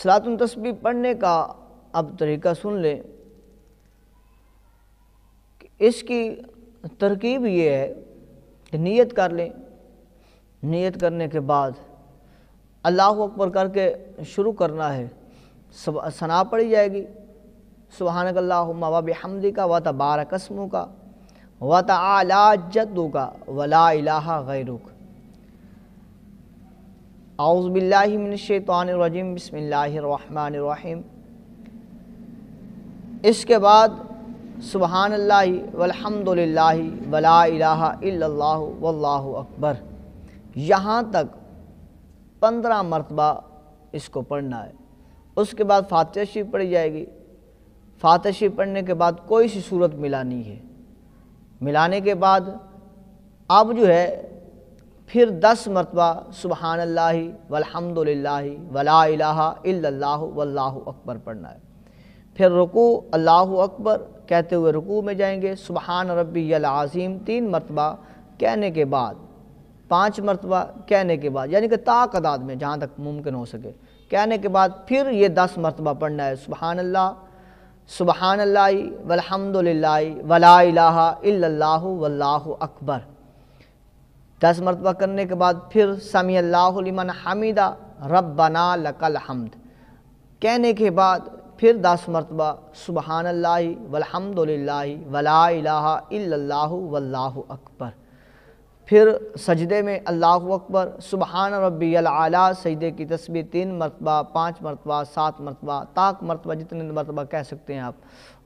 صلاۃ التسبیح پڑھنے کا اب طریقہ سن لیں کہ اس کی ترکیب یہ ہے کہ نیت کر لیں. نیت کرنے کے بعد اللہ اکبر کر کے شروع کرنا ہے. ثنا پڑھی جائے گی سبحانک اللہم و بحمدک و تبارک اسمک و تعالی جدک و لا الہ غیرک. اعوذ باللہ من الشیطان الرجیم بسم اللہ الرحمن الرحیم. اس کے بعد سبحان اللہ والحمد للہ ولا الہ الا اللہ واللہ اکبر یہاں تک 15 مرتبہ اس کو پڑھنا ہے. اس کے بعد فاتحہ شریف پڑھی جائے گی. فاتحہ شریف پڑھنے کے بعد کوئی سی صورت ملانی ہے. ملانے کے بعد اب جو ہے پھر 10 مرتبہ سبحان اللہ والحمد للہ ولا الہ الا اللہ واللہ اکبر پڑھنا ہے. پھر رکوع اللہ اکبر کہتے ہوئے رکوع میں جائیں گے. سبحان ربی العظیم 3 مرتبہ کہنے کے بعد 5 مرتبہ کہنے کے بعد یعنی کہ تا تعداد میں جہاں تک ممکن ہو سکے کہنے کے بعد پھر یہ 10 مرتبہ پڑھنا ہے. سبحان اللہ والحمد للہ ولا الہ الا اللہ واللہ اکبر 10 مرتبہ کرنے کے بعد پھر سمیع اللہ لمن حمیدہ ربنا لک الحمد کہنے کے بعد پھر 10 مرتبہ سبحان اللہ والحمد للہ ولا الہ الا اللہ واللہ اکبر. پھر سجدے میں اللہ اکبر سبحان ربی العلیٰ سجدے کی تسبیح 3 مرتبہ 5 مرتبہ 7 مرتبہ تاک مرتبہ جتنے مرتبہ کہہ سکتے ہیں آپ.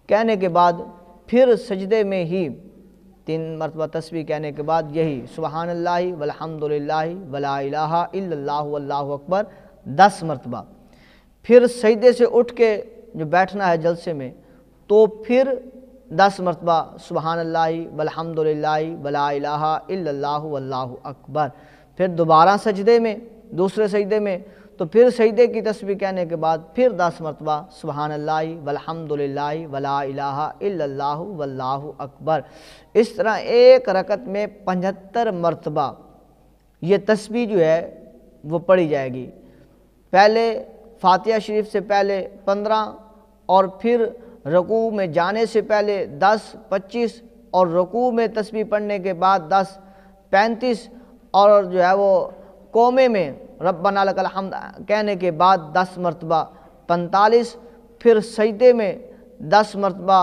کہنے کے بعد پھر سجدے میں ہی 3 مرتبہ تسبیح کہنے کے بعد یہی سبحان اللہ والحمد للہ ولا الہ الا اللہ واللہ اکبر 10 مرتبہ. پھر سجدے سے اٹھ کے جو بیٹھنا ہے جلسے میں تو پھر 10 مرتبہ سبحان اللہ والحمد للہ ولا الہ الا اللہ واللہ اکبر. پھر دوبارہ سجدے میں دوسرے سجدے میں تو پھر سجدے کی تسبیح کہنے کے بعد پھر 10 مرتبہ سبحان اللہ والحمد للہ ولا الہ الا اللہ واللہ اکبر. اس طرح ایک رکعت میں 75 مرتبہ یہ تسبیح جو ہے وہ پڑھی جائے گی. پہلے فاتحہ شریف سے پہلے 15 اور پھر رکوع میں جانے سے پہلے 10 25 اور رکوع میں تسبیح پڑھنے کے بعد 10 35 اور جو ہے وہ قومے میں ربنا لک الحمد کہنے کے بعد 10 مرتبہ 45 پھر سجدے میں 10 مرتبہ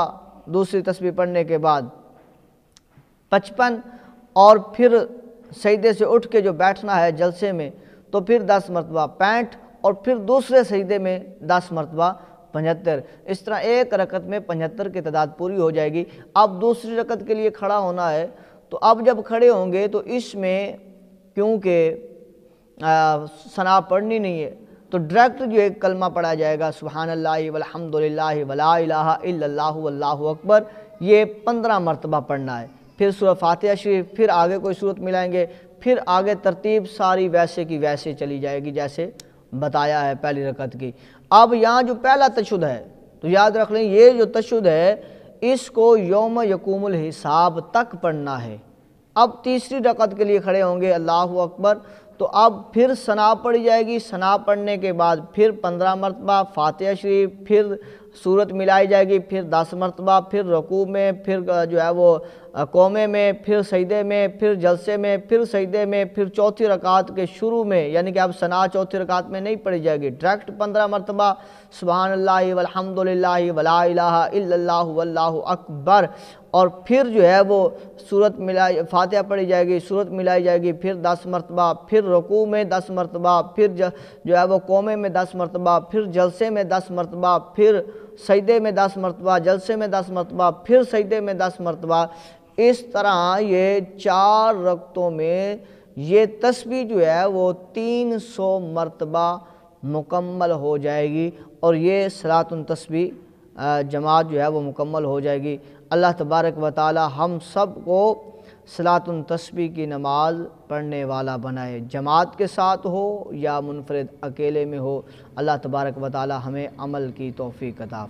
دوسری تسبیح پڑھنے کے بعد 55 اور پھر سجدے سے اٹھ کے جو بیٹھنا ہے جلسے میں تو پھر 10 مرتبہ 65 اور پھر دوسرے سجدے میں 10 مرتبہ 75. اس طرح ایک رکعت میں 75 کی تعداد پوری ہو جائے گی. اب دوسری رکعت کے لیے کھڑا ہونا ہے تو اب جب کھڑے ہوں گے تو اس میں کیونکہ ثنا پڑھنی نہیں ہے تو ڈائریکٹ جو ایک کلمہ پڑھا جائے گا سبحان اللہ والحمد للہ ولا الہ الا اللہ واللہ اکبر یہ 15 مرتبہ پڑھنا ہے. پھر سورہ فاتحہ شریف پھر آگے کوئی صورت ملائیں گے. پھر آگے ترتیب ساری ویسے کی ویسے چلی جائے گی جیسے بتایا ہے پہلی رکعت کی. اب یہاں جو پہلا تشہد ہے تو یاد رکھ لیں یہ جو تشہد ہے اس کو یوم یقوم الحساب تک پڑھنا ہے. اب تیسری رکعت کے لیے کھڑے ہوں گے اللہ اکبر تو اب پھر ثنا پڑھی جائے گی. ثنا پڑھنے کے بعد پھر 15 مرتبہ فاتحہ شریف پھر صورت ملائی جائے گی پھر 10 مرتبہ پھر رکوع میں پھر جو ہے وہ قومے میں پھر سجدے میں پھر جلسے میں پھر سجدے میں پھر چوتھی رکعت کے شروع میں یعنی کہ اب ثنا چوتھی رکعت میں نہیں پڑھی جائے گی ڈائریکٹ 15 مرتبہ سبحان اللہ والحمد للہ ولا الہ الا اللہ واللہ اکبر. اور پھر جو ہے وہ صورت ملائی فاتحہ پڑھی جائے گی صورت ملائی جائے گی پھر 10 مرتبہ پھر رکوع میں 10 مرتبہ پھر جو ہے وہ قومے میں 10 مرتبہ پھر جلسے میں 10 مرتبہ پھر سجدے میں 10 مرتبہ جلسے میں 10 مرتبہ پھر سجدے میں 10 مرتبہ. اس طرح یہ 4 رکعتوں میں یہ تسبیح جو ہے وہ 300 مرتبہ مکمل ہو جائے گی اور یہ صلاۃ التسبیح جماعت جو ہے وہ مکمل ہو جائے گی. اللہ تبارک و تعالی ہم سب کو صلاۃ التسبیح کی نماز پڑھنے والا بنائے جماعت کے ساتھ ہو یا منفرد اکیلے میں ہو. اللہ تبارک و تعالی ہمیں عمل کی توفیق عطا